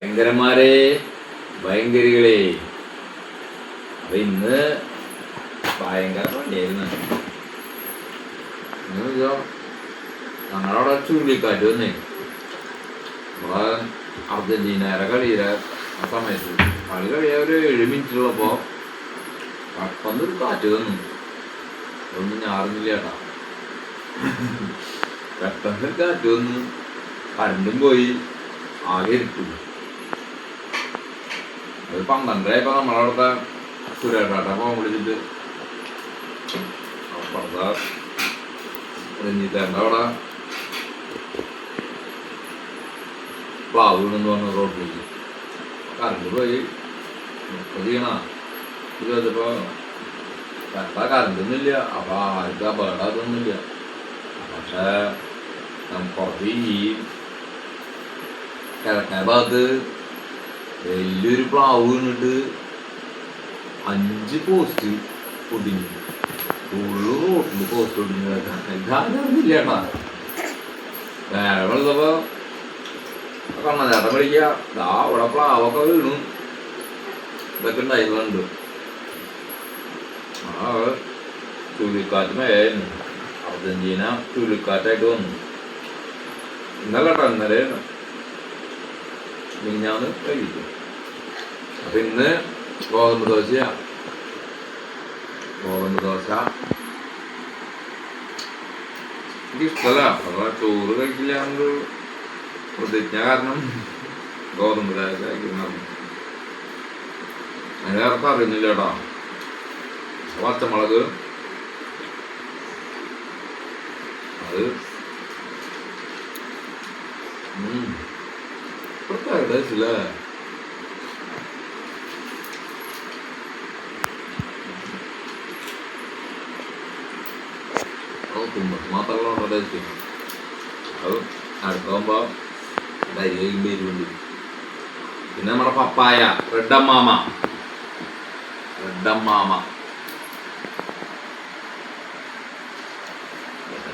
ഭയങ്കരന്മാരെ ഭയങ്കരികളെ. അപ്പൊ ഇന്ന് ഭയങ്കര പണിയായിരുന്നു. ഞങ്ങളവിടെ ചുഴലിക്കാറ്റ് വന്നേ. നമ്മളെ അർജന്റീനയുടെ കളിയിലെ ആ സമയത്ത് കളിയ ഒരു 7 മിനിറ്റുള്ളപ്പോ പെട്ടെന്നൊരു കാറ്റ് വന്നു. അതൊന്നും ഞാറുന്നില്ല ചേട്ടാ. പെട്ടെന്ന് കാറ്റ് വന്നു, കരണ്ടും പോയി, ആകെ ഇട്ടു. അത് 12 നമ്മളവിടുത്തെ സുരേട്ടാട്ട പോകാൻ വിളിച്ചിട്ട് അപ്പുറത്തെ രഞ്ജിത്തേണ്ട അവിടെ പ്ലാവ് വീണെന്ന് പറഞ്ഞു റോഡിലേക്ക്. കറണ്ട് പോയി ചെയ്യണ ഇത് വെച്ചപ്പോ കറണ്ടൊന്നുമില്ല. അപ്പൊ ആർക്കും അപകടം അതൊന്നുമില്ല. പക്ഷെ പുറത്ത് ഈ കിഴക്കേ ഭാഗത്ത് വലിയൊരു പ്ലാവ് വീണിട്ട് 5 പോസ്റ്റ് ഒടിഞ്ഞു. ഫുള്ള് റോട്ടിൽ പോസ്റ്റ് ഒടിഞ്ഞു. ഇല്ല ചേട്ടാ. വേറെ വെളുത്തപ്പോ കണ്ണചേട്ടൻ വിളിക്ക, ദാ ഇവിടെ പ്ലാവൊക്കെ വീണു, ഇതൊക്കെ ഉണ്ടായിരുന്നു. ആ ചുഴലിക്കാറ്റ് മേയായിരുന്നു. അർജന്റീന ചുഴലിക്കാറ്റായിട്ട് വന്നു. ഇന്നലെ കേട്ടോ, ഇന്നലെ മിനിഞ്ഞാന്ന് കഴിക്കും. അപ്പൊ ഇന്ന് ഗോതമ്പ് ദോശയാ. ഗോതമ്പ് ദോശ എനിക്കിഷ്ടല്ല. അപ്പൊ ചോറ് കഴിക്കില്ല എന്നൊരു പ്രതിജ്ഞ കാരണം ഗോതമ്പ് ദോശ കഴിക്കുന്നത്. അതിന് വേറെ അറിയുന്നില്ല കേട്ടോ. പച്ചമുളക് അത് ടേസ്റ്റില്ലേ. മാത്രമല്ല ടേസ്റ്റ്. അത് അടുത്താകുമ്പോ വരുന്നുണ്ട്. പിന്നെ നമ്മുടെ പപ്പായ, റെഡമ്മാമ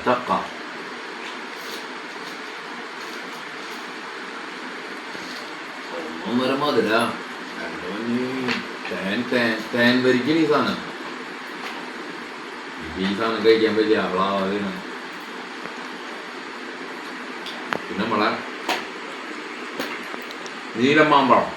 ചക്ക, ഒന്നൊന്നര മധുര, തേൻ വരിക്കണ ഈ സാധനം. ഈ സാധനം കഴിക്കാൻ പറ്റിയ അവളാണ്. പിന്നെ നമ്മളെ നീലമാമ്പഴം,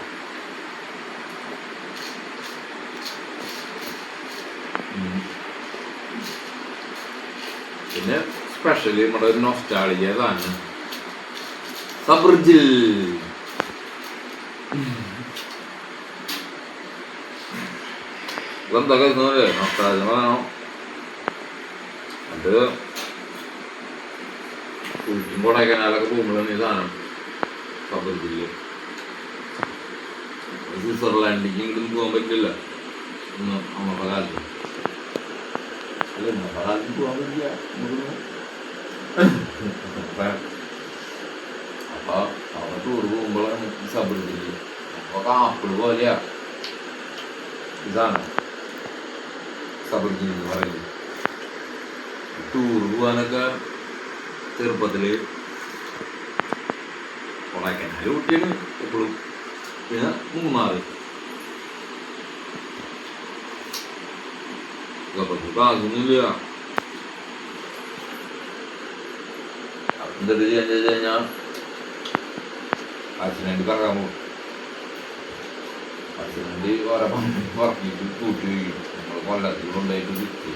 പിന്നെ സ്പെഷ്യലി നമ്മുടെ ഒരു നൊസ്റ്റാൾജിയ സാധനം സബർജിൽ. ഇതെന്തൊക്കെ നൊസ്റ്റാൾജിയ സാധനം. അത് കുഴിക്കും കൊടൈക്കനാലൊക്കെ പോകുമ്പോഴാണ് ഈ സാധനം സബർജില്. സ്വിറ്റ്സർലാൻഡിലേക്ക് ഇങ്ങോട്ടും പോകാൻ പറ്റില്ല അന്നത്തെ കാലത്ത്. അല്ല ഇന്നത്തെ കാലത്ത് പോകാൻ പറ്റില്ല. അപ്പൊ അവിടെ ടൂർ പോകുമ്പോഴാണ് ഈ സബർജില്. അപ്പൊ ആപ്പിൾ പോലെയാ ഇതാണ് സബർജിൽ എന്ന് പറയുന്നത്. ടൂർ പോകാനൊക്കെ ചെറുപ്പത്തില് കൊടൈക്കനാല് ഊട്ടിയാണ് എപ്പോഴും. പിന്നെ മൂന്നാറ്. കാശൊന്നുമില്ല. എന്തൊക്കെ ചെയ്യാൻ ചോദിച്ചു കഴിഞ്ഞാൽ കാശിനായിട്ട് കറങ്ങാൻ പോകും. കാശിനായിട്ട് ഓരോ പറക്കിയിട്ട് കൂട്ടി വയ്ക്കും. നമ്മൾ കൊല്ലത്തിൽ കൊണ്ടായിട്ട് വിറ്റ്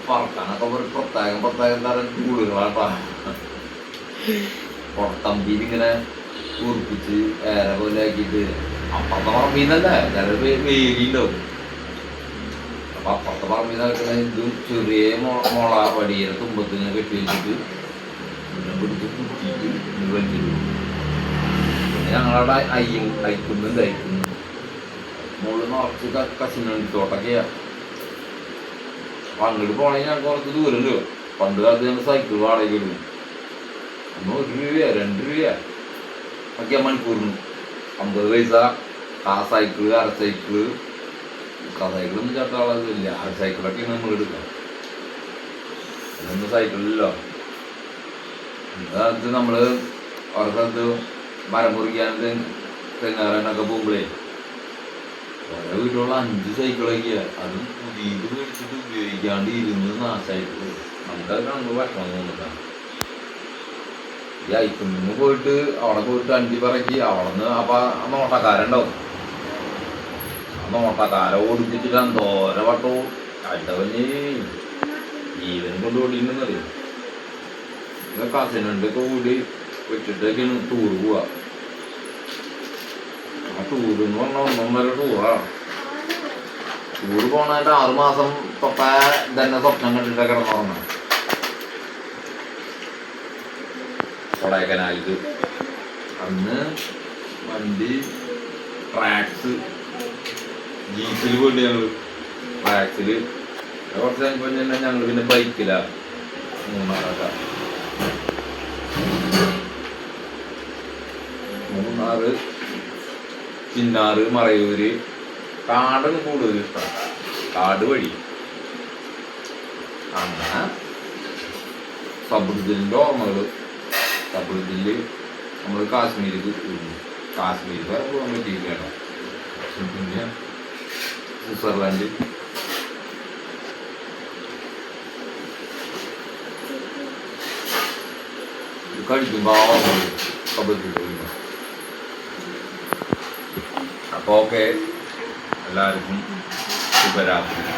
പറക്കാനൊക്കെ ഒരു പ്രത്യേകം തരം കൂടുകളാട്ടാ. പുറത്തമ്പീരിങ്ങനെ കുറിപ്പിച്ച് ഏര പോലെ ആക്കിയിട്ട് അപ്പുറത്തെ പറമ്പീന്നല്ലേ ചില വേലിണ്ടാവും. അപ്പൊ അപ്പുറത്തെ പറമ്പീന്ന് ഇതും ചെറിയ മുള പടിയുടെ തുമ്പത്തിന് കെട്ടി വെച്ചിട്ട് പിന്നെ പിടിച്ച് കുത്തിയിട്ട് വലിച്ചിട്ടു. പിന്നെ ഞങ്ങളവിടെ അയക്കുന്നുണ്ട്. മുകളിൽ നിറച്ച് കശുവണ്ടിത്തോട്ടൊക്കെയാ. അപ്പൊ അങ്ങോട്ട് പോണെങ്കിൽ ഞങ്ങൾക്ക് കുറച്ച് ദൂരമുണ്ട്. പണ്ട് കാലത്ത് ഞങ്ങൾ സൈക്കിൾ വാടകയ്ക്ക് എടുക്കും. അന്ന് 1 രൂപ 2 രൂപ ഒക്കെ മണിക്കൂറിന്. 50 പൈസ. ആ സൈക്കിള്, അര സൈക്കിള്, സൈക്കിളൊന്നും ചേട്ടാളതില്ല. അര സൈക്കിളൊക്കെയാണ് നമ്മൾ എടുക്കുക. അതൊന്നും സൈക്കിളിലല്ലോ. കാലത്ത് നമ്മള് ഓരോ സ്ഥലത്ത് മരം മുറിക്കാൻ തെങ്ങാറാനൊക്കെ പോകുമ്പോഴേ ഓരോ വീട്ടിലുള്ള 5 സൈക്കിളൊക്കെയ, അതും പുതിയത് മേടിച്ചിട്ട് ഉപയോഗിക്കാണ്ട് ഇരുന്ന് നാശമായിട്ട് പോകും. നമുക്കത് കാണുമ്പോൾ വിഷമം തോന്നിട്ടാണ്. ഈ ഐക്കുന്ന് പോയിട്ട് അവിടെ പോയിട്ട് അണ്ടി പറക്കി അവിടെ നിന്ന് അപ്പം നോട്ടക്കാരുണ്ടാവും. ആ നോട്ടക്കാരെ ഓടിപ്പിച്ചിട്ട് എന്തോര വട്ടവും അട്ടവന് ജീവൻ കൊണ്ട് ഓടിയിട്ടുണ്ടെന്നറിയും. കസിനുണ്ടൊക്കെ കൂടി വെച്ചിട്ടൊക്കെയാണ് ടൂർ പോവാ. ആ ടൂറെന്ന് പറഞ്ഞാൽ 1.5 ടൂറാണ്. ടൂർ പോണായിട്ട് 6 മാസം തൊട്ട തന്നെ സ്വപ്നം കണ്ടിട്ട് കിടന്നുറങ്ങണം. കൊടൈക്കനാലിൽ അന്ന് വണ്ടി ട്രാക്സ് ജീപ്പിൽ പോയിട്ട് ഞങ്ങൾ ട്രാക്സിൽ കുറച്ച് കഴിഞ്ഞപ്പോൾ തന്നെ ഞങ്ങൾ പിന്നെ ബൈക്കിലാണ് മൂന്നാറ്, ചിന്നാറ്, മറയൂര്. കാടാണ് കൂടുതൽ ഇഷ്ടം, കാട് വഴി. അങ്ങനെ സബർജിലിൻ്റെ ഓർമ്മകൾ. സബർജില് നമ്മൾ കാശ്മീരിൽ കാശ്മീർ വരെ പോകാൻ പറ്റിയില്ല കേട്ടോ. പിന്നെ സ്വിറ്റ്സർലാൻഡ്, കഴിക്കുമ്പോൾ സബർജിൽ പോയില്ല. അപ്പോൾ ഓക്കെ, എല്ലാവർക്കും ശുഭരാത്രി.